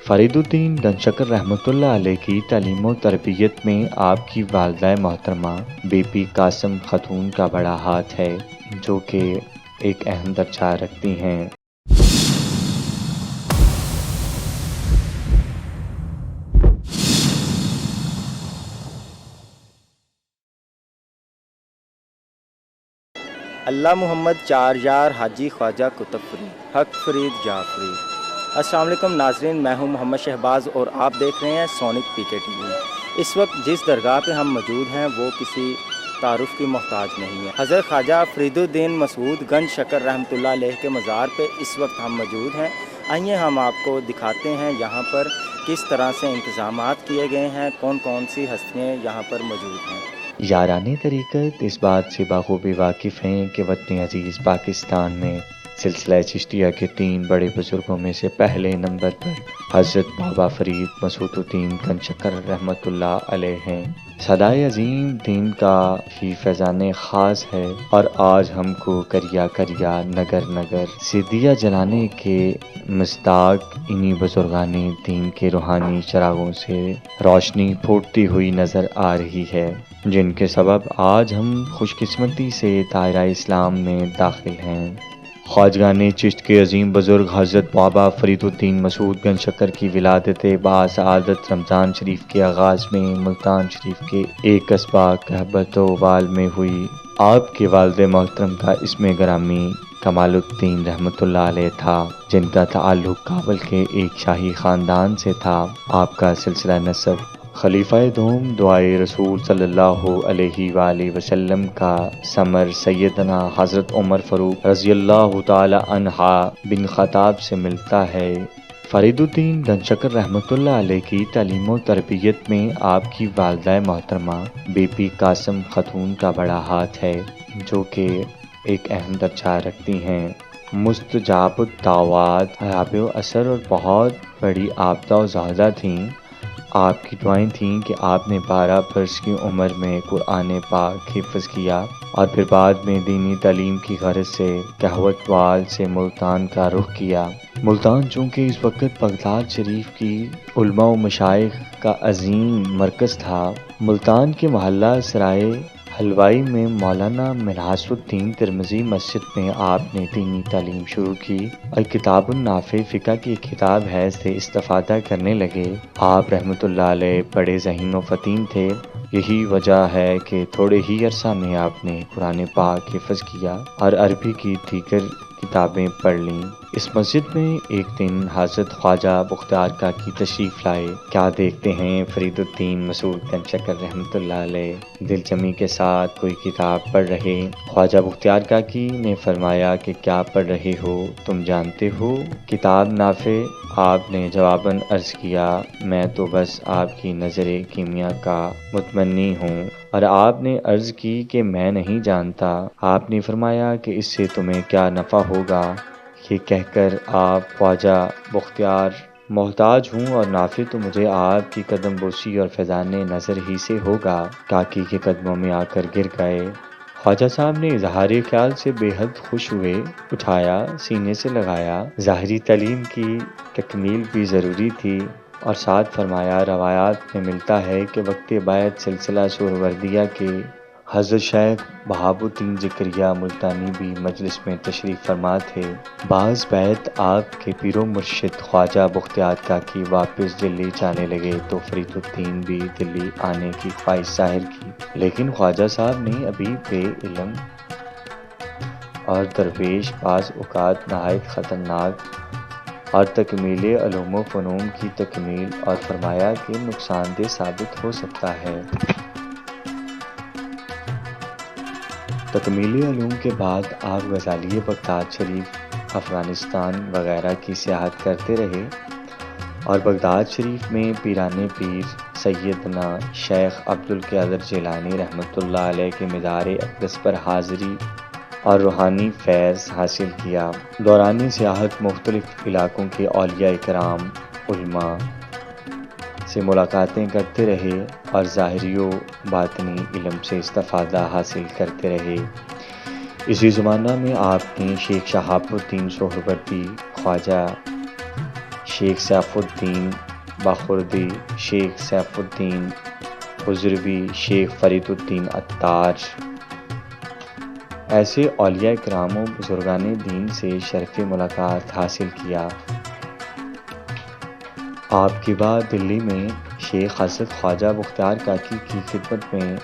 فرید الدین گنجشکر رحمۃ اللہ علیہ کی تعلیم و تربیت میں آپ کی والدہ محترمہ بی پی قاسم خاتون کا بڑا ہاتھ ہے، جو کہ ایک اہم درجہ رکھتی ہیں۔ اللہ محمد چار یار حاجی خواجہ کتب فرید حق فرید جعفری۔ السلام علیکم ناظرین، میں ہوں محمد شہباز اور آپ دیکھ رہے ہیں سونک پی کے ٹی وی۔ اس وقت جس درگاہ پہ ہم موجود ہیں وہ کسی تعارف کی محتاج نہیں ہے۔ حضرت خواجہ فرید الدین مسعود گنجشکر رحمۃ اللہ علیہ کے مزار پہ اس وقت ہم موجود ہیں۔ آئیے ہم آپ کو دکھاتے ہیں یہاں پر کس طرح سے انتظامات کیے گئے ہیں، کون کون سی ہستیاں یہاں پر موجود ہیں۔ یاران طریقت اس بات سے بخوبی واقف ہیں کہ وطن عزیز پاکستان میں سلسلہ چشتیہ کے 3 بڑے بزرگوں میں سے پہلے نمبر پر حضرت بابا فرید مسعود الدین گنجشکر رحمۃ اللہ علیہ ہیں۔ صدائے عظیم دین کا ہی فیضان خاص ہے، اور آج ہم کو کریا کریا نگر نگر سے دیا جلانے کے مصداق انہی بزرگان دین کے روحانی چراغوں سے روشنی پھوٹتی ہوئی نظر آ رہی ہے، جن کے سبب آج ہم خوش قسمتی سے دائرہ اسلام میں داخل ہیں۔ خواجگان چشت کے عظیم بزرگ حضرت بابا فرید الدین مسعود گنجشکر کی ولادت باسعادت رمضان شریف کے آغاز میں ملتان شریف کے ایک قصبہ کہبتوال میں ہوئی۔ آپ کے والد محترم کا اسم گرامی کمال الدین رحمۃ اللہ علیہ تھا، جن کا تعلق کابل کے ایک شاہی خاندان سے تھا۔ آپ کا سلسلہ نسب خلیفہ دوم دعائے رسول صلی اللہ علیہ وآلہ وسلم کا ثمر سیدنا حضرت عمر فاروق رضی اللہ تعالی عنہ بن خطاب سے ملتا ہے۔ فرید الدین گنجشکر رحمۃ اللہ علیہ کی تعلیم و تربیت میں آپ کی والدہ محترمہ بی پی قاسم خاتون کا بڑا ہاتھ ہے، جو کہ ایک اہم درجہ رکھتی ہیں۔ مستجاب الدعوات، حیاب اثر اور بہت بڑی عابدہ و زاہدہ تھیں۔ آپ کی دعائیں تھیں کہ آپ نے 12 برس کی عمر میں قرآن پاک حفظ کیا، اور پھر بعد میں دینی تعلیم کی غرض سے کہوتوال سے ملتان کا رخ کیا۔ ملتان چونکہ اس وقت بغداد شریف کی علماء و مشائخ کا عظیم مرکز تھا، ملتان کے محلہ سرائے حلوائی میں مولانا منحاس الدین ترمذی مسجد میں آپ نے دینی تعلیم شروع کی، اور کتاب النافع فقہ کی کتاب ہے سے استفادہ کرنے لگے۔ آپ رحمۃ اللہ علیہ بڑے ذہین و فطین تھے، یہی وجہ ہے کہ تھوڑے ہی عرصہ میں آپ نے قرآن پاک حفظ کیا اور عربی کی دیگر کتابیں پڑھ لیں۔ اس مسجد میں ایک دن حضرت خواجہ بختیار کاکی تشریف لائے۔ کیا دیکھتے ہیں فرید الدین مسعود گنجشکر رحمۃ اللہ علیہ دل جمی کے ساتھ کوئی کتاب پڑھ رہے۔ خواجہ بختیار کاکی نے فرمایا کہ کیا پڑھ رہے ہو، تم جانتے ہو؟ کتاب نافع۔ آپ نے جواباً عرض کیا، میں تو بس آپ کی نظر کیمیا کا متمنی ہوں۔ اور آپ نے عرض کی کہ میں نہیں جانتا۔ آپ نے فرمایا کہ اس سے تمہیں کیا نفع ہوگا؟ یہ کہہ کر آپ خواجہ بختیار، محتاج ہوں اور نافع تو مجھے آپ کی قدم بوسی اور فیضان نظر ہی سے ہوگا، کاکی کے قدموں میں آ کر گر گئے۔ خواجہ صاحب نے اظہار خیال سے بے حد خوش ہوئے، اٹھایا، سینے سے لگایا۔ ظاہری تعلیم کی تکمیل بھی ضروری تھی، اور ساتھ فرمایا، روایات میں ملتا ہے کہ وقت بیعت سلسلہ سہروردیہ کے حضرت شیخ بہاء الدین ذکریہ ملتانی بھی مجلس میں تشریف فرما تھے۔ بعد بیعت آپ کے پیر و مرشد خواجہ بختیار کاکی واپس دلی جانے لگے تو فرید الدین بھی دلی آنے کی خواہش ظاہر کی، لیکن خواجہ صاحب نے ابھی بے علم اور درویش، بعض اوقات نہایت خطرناک اور تکمیل علوم و فنون کی تکمیل، اور فرمایا کہ نقصان دہ ثابت ہو سکتا ہے۔ تکمیل علوم کے بعد آپ غزالیہ بغداد شریف، افغانستان وغیرہ کی سیاحت کرتے رہے، اور بغداد شریف میں پیران پیر سیدنا شیخ عبدالقادر جیلانی رحمۃ اللہ علیہ کے مزار اقدس پر حاضری اور روحانی فیض حاصل کیا۔ دوران سیاحت مختلف علاقوں کے اولیاء کرام، علماء سے ملاقاتیں کرتے رہے اور ظاہری و باطنی علم سے استفادہ حاصل کرتے رہے۔ اسی زمانہ میں آپ نے شیخ شہاب الدین سہروردی، خواجہ شیخ سیف الدین باخردی، شیخ سیف الدین حضروی، شیخ فرید الدین عطار، ایسے اولیاء کرام و بزرگان دین سے شرف ملاقات حاصل کیا۔ آپ کے بعد دلی میں شیخ حضرت خواجہ بختیار کاکی کی خدمت میں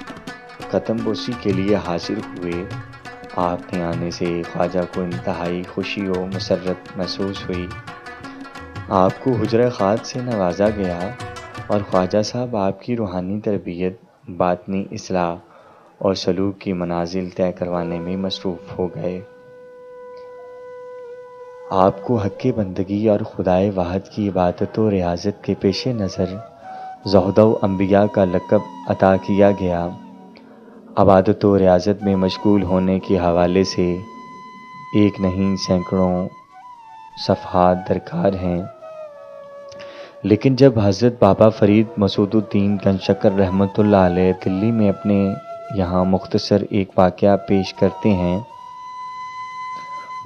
ختم بوسی کے لیے حاضر ہوئے۔ آپ کے آنے سے خواجہ کو انتہائی خوشی و مسرت محسوس ہوئی۔ آپ کو حجرہ خاص سے نوازا گیا اور خواجہ صاحب آپ کی روحانی تربیت، باطنی اصلاح اور سلوک کی منازل طے کروانے میں مصروف ہو گئے۔ آپ کو حق بندگی اور خدائے واحد کی عبادت و ریاضت کے پیش نظر زہد و انبیاء کا لقب عطا کیا گیا۔ عبادت و ریاضت میں مشغول ہونے کے حوالے سے ایک نہیں سینکڑوں صفحات درکار ہیں، لیکن جب حضرت بابا فرید مسعود الدین گنج شکر رحمۃ اللہ علیہ دلی میں اپنے یہاں مختصر ایک واقعہ پیش کرتے ہیں۔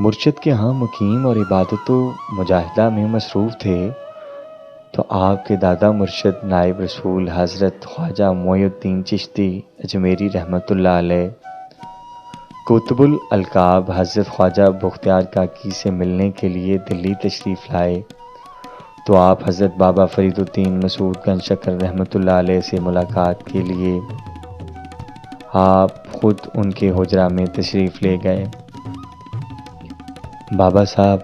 مرشد کے ہاں مقیم اور عبادت و مجاہدہ میں مصروف تھے تو آپ کے دادا مرشد نائب رسول حضرت خواجہ معین الدین چشتی اجمیری رحمۃ اللہ علیہ قطب الالقاب حضرت خواجہ بختیار کاکی سے ملنے کے لیے دلی تشریف لائے تو آپ حضرت بابا فرید الدین مسعود گنج شکر رحمۃ اللہ علیہ سے ملاقات کے لیے آپ خود ان کے حجرہ میں تشریف لے گئے۔ بابا صاحب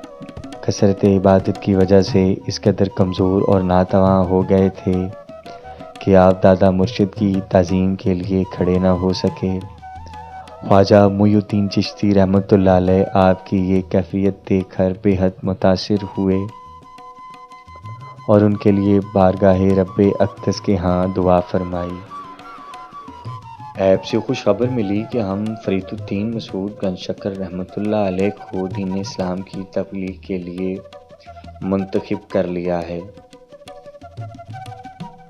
کثرت عبادت کی وجہ سے اس قدر کمزور اور ناتواں ہو گئے تھے کہ آپ دادا مرشد کی تعظیم کے لیے کھڑے نہ ہو سکے۔ خواجہ معین الدین چشتی رحمۃ اللہ علیہ آپ کی یہ کیفیت دیکھ کر بے حد متاثر ہوئے اور ان کے لیے بارگاہ رب اقدس کے ہاں دعا فرمائی۔ ایب سے خوش خبر ملی کہ ہم فرید الدین مسعود گنج شکر رحمۃ اللہ علیہ کو دین اسلام کی تبلیغ کے لیے منتخب کر لیا ہے۔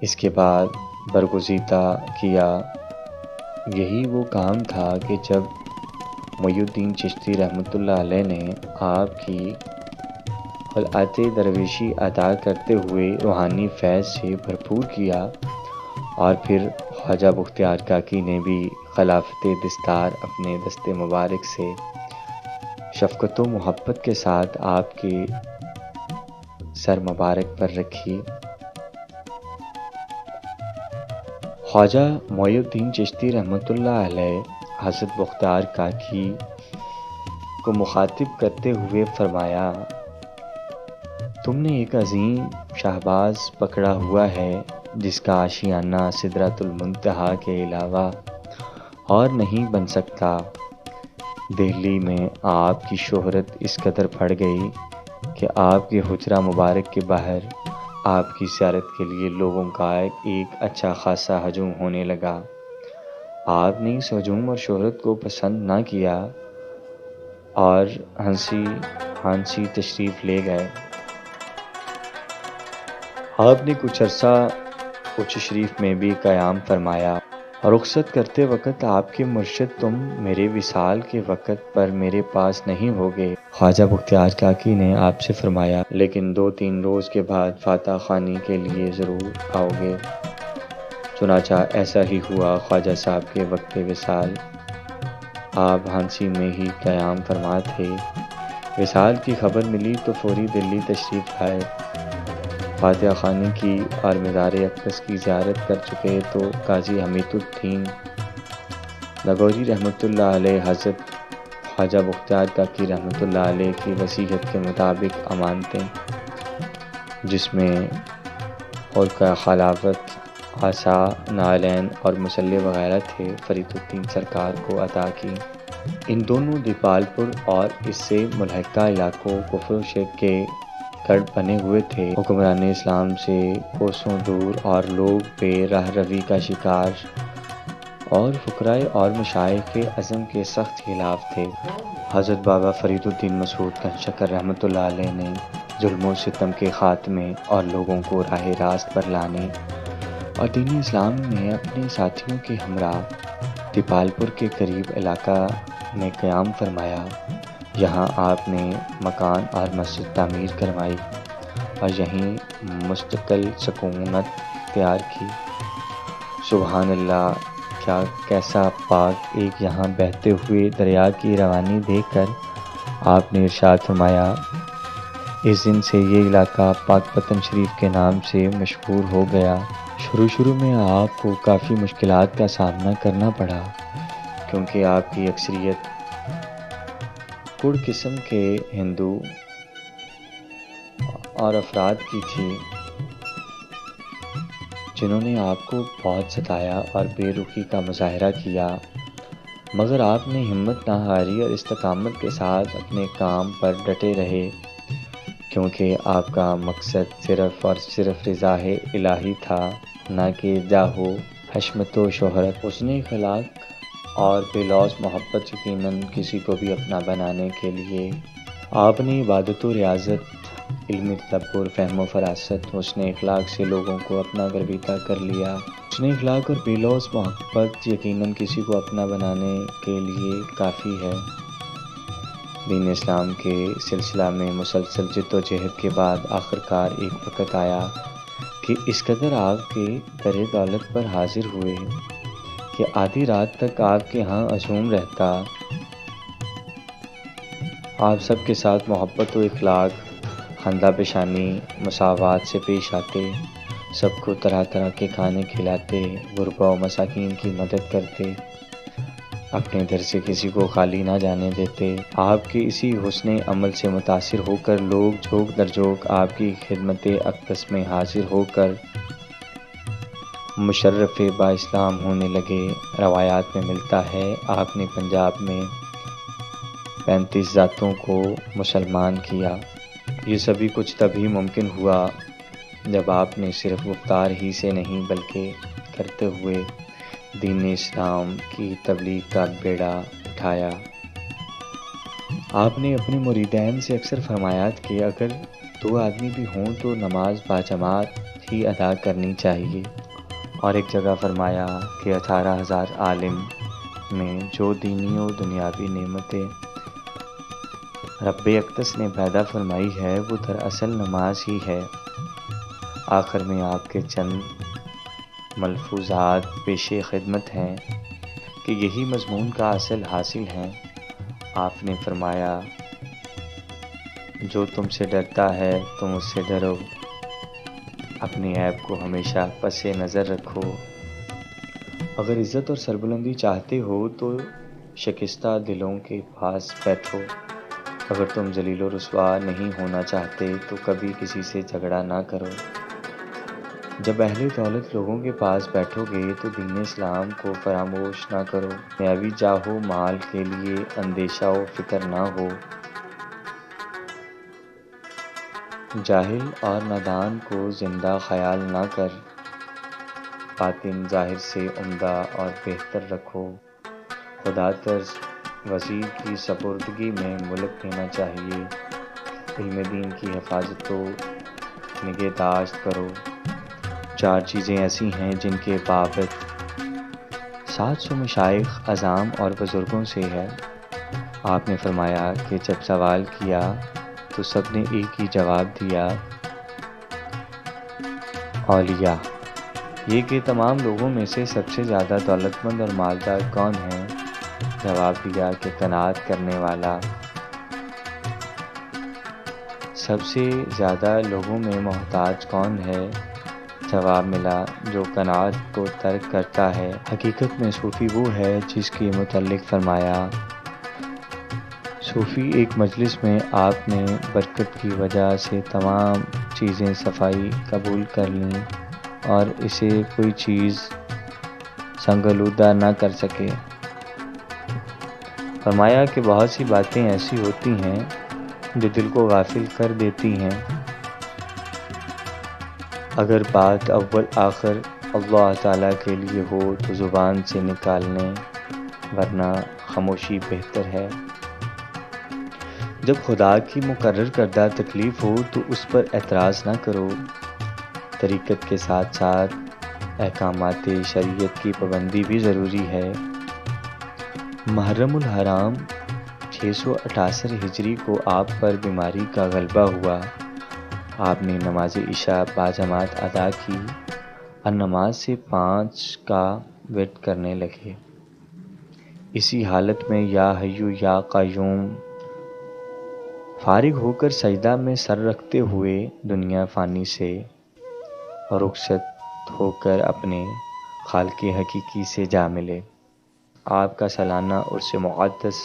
اس کے بعد برگزیدہ کیا۔ یہی وہ کام تھا کہ جب معین الدین چشتی رحمۃ اللہ علیہ نے آپ کی خلعت درویشی ادا کرتے ہوئے روحانی فیض سے بھرپور کیا، اور پھر خواجہ بختیار کاکی نے بھی خلافت دستار اپنے دست مبارک سے شفقت و محبت کے ساتھ آپ کے سر مبارک پر رکھی۔ خواجہ معین الدین چشتی رحمۃ اللہ علیہ حضرت بختیار کاکی کو مخاطب کرتے ہوئے فرمایا، تم نے ایک عظیم شہباز پکڑا ہوا ہے جس کا آشیانہ سدرۃ المنتہا کے علاوہ اور نہیں بن سکتا۔ دہلی میں آپ کی شہرت اس قدر بڑھ گئی کہ آپ کے حجرہ مبارک کے باہر آپ کی زیارت کے لیے لوگوں کا ایک اچھا خاصا ہجوم ہونے لگا۔ آپ نے اس ہجوم اور شہرت کو پسند نہ کیا اور ہنسی تشریف لے گئے۔ آپ نے کچھ عرصہ کچھ شریف میں بھی قیام فرمایا اور رخصت کرتے وقت آپ کے مرشد، تم میرے وصال کے وقت پر میرے پاس نہیں ہوگے۔ خواجہ بختیار کاکی نے آپ سے فرمایا، لیکن 2-3 روز کے بعد فاتح خوانی کے لیے ضرور آؤ گے۔ چنانچہ ایسا ہی ہوا۔ خواجہ صاحب کے وقت وصال آپ ہانسی میں ہی قیام فرما تھے۔ وصال کی خبر ملی تو فوری دلی تشریف لائے۔ فاتح خوانی کی اور مزار اقدس کی زیارت کر چکے تو قاضی حمید الدین لاہوری رحمۃ اللہ علیہ حضرت خواجہ بختیار کاکی رحمۃ اللہ علیہ کی وصیت کے مطابق امانتیں، جس میں حلقہ خلافت، عصا، نعلین اور مسلح وغیرہ تھے، فرید الدین سرکار کو عطا کی۔ ان دونوں دیپال پور اور اس سے ملحقہ علاقوں کفر و شرک کے گڑھ بنے ہوئے تھے۔ حکمران اسلام سے کوسوں دور اور لوگ بے راہ روی کا شکار اور فقراء اور مشائخ کے عزم کے سخت خلاف تھے۔ حضرت بابا فرید الدین مسعود گنج شکر رحمۃ اللہ علیہ نے ظلم و ستم کے خاتمے اور لوگوں کو راہ راست پر لانے اور دین اسلام میں اپنے ساتھیوں کے ہمراہ دیپال پور کے قریب علاقہ میں قیام فرمایا۔ یہاں آپ نے مکان اور مسجد تعمیر کروائی اور یہیں مستقل سکونت اختیار کی۔ سبحان اللہ، کیسا پاک! ایک یہاں بہتے ہوئے دریا کی روانی دیکھ کر آپ نے ارشاد فرمایا، اس دن سے یہ علاقہ پاک پتن شریف کے نام سے مشہور ہو گیا۔ شروع میں آپ کو کافی مشکلات کا سامنا کرنا پڑا، کیونکہ آپ کی اکثریت کڑ قسم کے ہندو اور افراد کی تھی، جنہوں نے آپ کو بہت ستایا اور بے رخی کا مظاہرہ کیا، مگر آپ نے ہمت نہ ہاری اور استقامت کے ساتھ اپنے کام پر ڈٹے رہے، کیونکہ آپ کا مقصد صرف اور صرف رضا الہی تھا، نہ کہ جاہ و حشمت و شہرت۔ حسن اخلاق اور بے لوث محبت یقیناً کسی کو بھی اپنا بنانے کے لیے آپ نے عبادت و ریاضت، علمی تدبر، فہم و فراست، حسن اخلاق سے لوگوں کو اپنا گرویدہ کر لیا۔ حسن اخلاق اور بے لوث محبت یقیناً کسی کو اپنا بنانے کے لیے کافی ہے۔ دین اسلام کے سلسلہ میں مسلسل جد و جہد کے بعد آخرکار ایک وقت آیا کہ اس قدر آپ کے در دولت پر حاضر ہوئے کہ آدھی رات تک آپ کے ہاں ہجوم رہتا۔ آپ سب کے ساتھ محبت و اخلاق، خندہ پیشانی، مساوات سے پیش آتے، سب کو طرح طرح کے کھانے کھلاتے، غربا و مساکین کی مدد کرتے، اپنے در سے کسی کو خالی نہ جانے دیتے۔ آپ کے اسی حسن عمل سے متاثر ہو کر لوگ جھوک در جھوک آپ کی خدمت اقدس میں حاضر ہو کر مشرف با اسلام ہونے لگے۔ روایات میں ملتا ہے آپ نے پنجاب میں 35 ذاتوں کو مسلمان کیا۔ یہ سبھی کچھ تبھی ممکن ہوا جب آپ نے صرف گفتار ہی سے نہیں بلکہ کرتے ہوئے دین اسلام کی تبلیغ کا بیڑا اٹھایا۔ آپ نے اپنے مریدین سے اکثر فرمایا کہ اگر 2 آدمی بھی ہوں تو نماز باجماعت ہی ادا کرنی چاہیے، اور ایک جگہ فرمایا کہ 18,000 عالم میں جو دینی و دنیاوی نعمتیں رب اقدس نے پیدا فرمائی ہے وہ دراصل نماز ہی ہے۔ آخر میں آپ کے چند ملفوظات پیش خدمت ہیں کہ یہی مضمون کا اصل حاصل ہے۔ آپ نے فرمایا، جو تم سے ڈرتا ہے تم اس سے ڈرو، اپنی عیب کو ہمیشہ پس نظر رکھو۔ اگر عزت اور سربلندی چاہتے ہو تو شکستہ دلوں کے پاس بیٹھو، اگر تم ذلیل و رسوا نہیں ہونا چاہتے تو کبھی کسی سے جھگڑا نہ کرو۔ جب اہل دولت لوگوں کے پاس بیٹھو گے تو دین اسلام کو فراموش نہ کرو۔ دنیاوی جاہ و مال کے لیے اندیشہ و فکر نہ ہو۔ جاہل اور نادان کو زندہ خیال نہ کر، باطن ظاہر سے عمدہ اور بہتر رکھو۔ خدا طرز وزیر کی سپردگی میں ملک دینا چاہیے۔ علم دین کی حفاظت و نگہداشت کرو۔ 4 چیزیں ایسی ہیں جن کے بابت 700 مشائخ اعظام اور بزرگوں سے ہے۔ آپ نے فرمایا کہ جب سوال کیا تو سب نے ایک ہی جواب دیا، اولیاء۔ یہ کہ تمام لوگوں میں سے سب سے زیادہ دولت مند اور مالدار کون ہے؟ جواب دیا کہ قناعت کرنے والا۔ سب سے زیادہ لوگوں میں محتاج کون ہے؟ جواب ملا، جو قناعت کو ترک کرتا ہے۔ حقیقت میں صوفی وہ ہے جس کے متعلق فرمایا، صوفی ایک مجلس میں آپ نے برکت کی وجہ سے تمام چیزیں صفائی قبول کر لیں اور اسے کوئی چیز سنگلودہ نہ کر سکے۔ فرمایا کہ بہت سی باتیں ایسی ہوتی ہیں جو دل کو غافل کر دیتی ہیں، اگر بات اول آخر اللہ تعالیٰ کے لیے ہو تو زبان سے نکالنے، ورنہ خاموشی بہتر ہے۔ جب خدا کی مقرر کردہ تکلیف ہو تو اس پر اعتراض نہ کرو۔ طریقت کے ساتھ ساتھ احکامات شریعت کی پابندی بھی ضروری ہے۔ محرم الحرام 668 ہجری کو آپ پر بیماری کا غلبہ ہوا آپ نے نماز عشاء باجماعت ادا کی اور نماز سے 5 کا ورد کرنے لگے۔ اسی حالت میں یا حیو یا قیوم فارغ ہو کر سجدہ میں سر رکھتے ہوئے دنیا فانی سے رخصت ہو کر اپنے خالق حقیقی سے جا ملے۔ آپ کا سالانہ عرس مقدس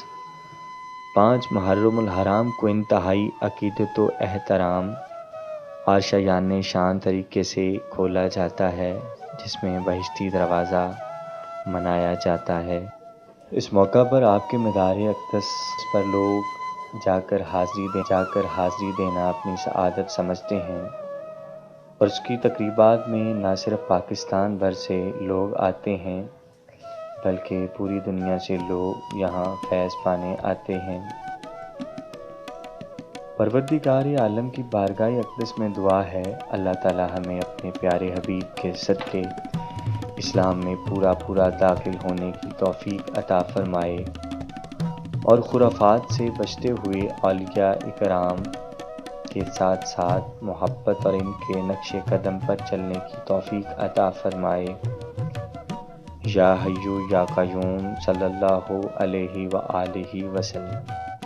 5 محرم الحرام کو انتہائی عقیدت و احترام اور شایان شان طریقے سے کھولا جاتا ہے، جس میں بہشتی دروازہ منایا جاتا ہے۔ اس موقع پر آپ کے مدار اقدس پر لوگ جا کر حاضری دینا اپنی سعادت سمجھتے ہیں، اور اس کی تقریبات میں نہ صرف پاکستان بھر سے لوگ آتے ہیں بلکہ پوری دنیا سے لوگ یہاں فیض پانے آتے ہیں۔ پروردگار عالم کی بارگاہ اقدس میں دعا ہے، اللہ تعالی ہمیں اپنے پیارے حبیب کے صدقے اسلام میں پورا داخل ہونے کی توفیق عطا فرمائے، اور خرافات سے بچتے ہوئے اولیاء اکرام کے ساتھ ساتھ محبت اور ان کے نقش قدم پر چلنے کی توفیق عطا فرمائے۔ یا حیو یا قیوم صلی اللہ علیہ وآلہ وسلم۔